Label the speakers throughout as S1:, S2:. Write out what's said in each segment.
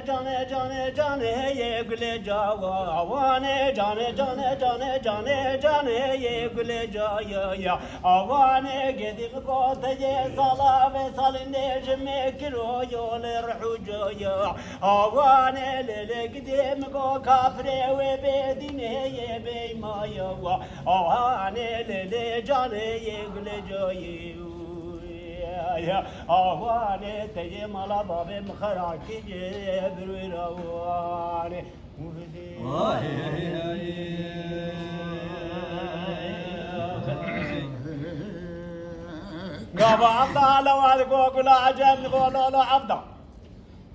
S1: جانه یه گل جوانه جانه یه گل جایا آوانه گدی قوت یه سالا و سال نجم کرو یول رحجایا آوانه للقدیم قو کافره و بدینه یه بیمایا آوانه للجانه یه گل جایا يا أواني تجي ملا باب مخراكي جبر رواني قابا عبدا لو أذكوك عجب نقول له عبدا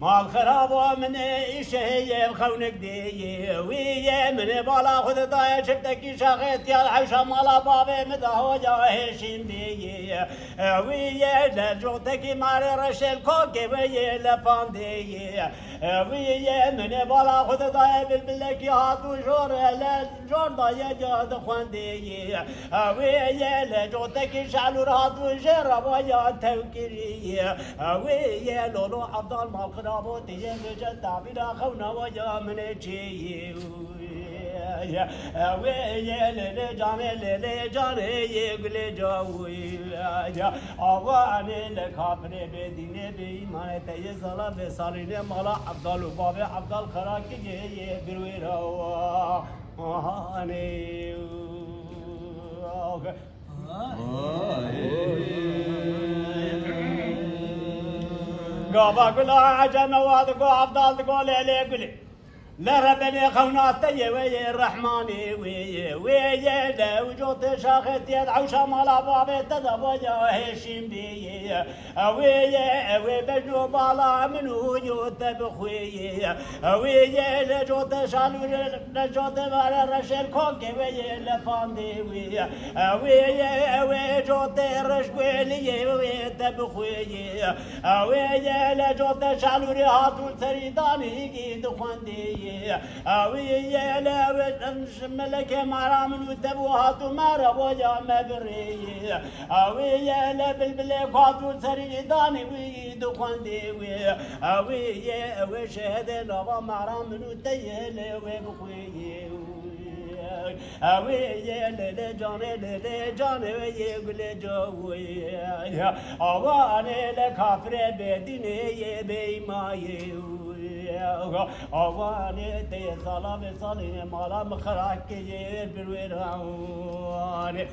S1: ما الخراب من إيشه الخونك دي ويا من بالا خذ ضايع شفتك شغيت يا العيشة مالا بابي مدهو جاهشين بي ويا لجوتك ماري رشل كوكي ويا لفاندي ويا من بالا خذ ضايع بالبلك يا هاتو جور ضايع جاد خواندي ويا لجوتك شعلو هاتو جرب ويا توكري ويا لولو عبد المالخراب بوتي جد بلا خونا ويا من جي ويا لجاني يقول جاوي يا أواني لكافر بدين بإيمان تيزلا بسالين مالا عبد الباب عبد الخراك جي برويرا وهاني قابا قلا عجم واذقو عبدال تقول لي قولي لا ربني خوناتي ويا الرحماني ويا لا وجوت شاخت يد عوشة مالا بابي تدبوجا هشيم بي ويا بجنو بالا منو يوت بخوي ويا لجوت شالو لجوت مال رشل كوكي ويا لفاندي ويا جوت رشقولي ويا تبخوي ويا لجوت شالو رهاتو سريداني جيد خواندي ويا لا ملك مرام وتبوهات ومارا ويا مبري ويا لا بالبلك هاتو سريداني ويد خواندي ويا وشهد لغا مرام وتيل وبخوي ويا لجاني ويا قل جوي اواني لكافر بديني بيماي اواني تيصلا بصالين مالا مخراك جير بالويران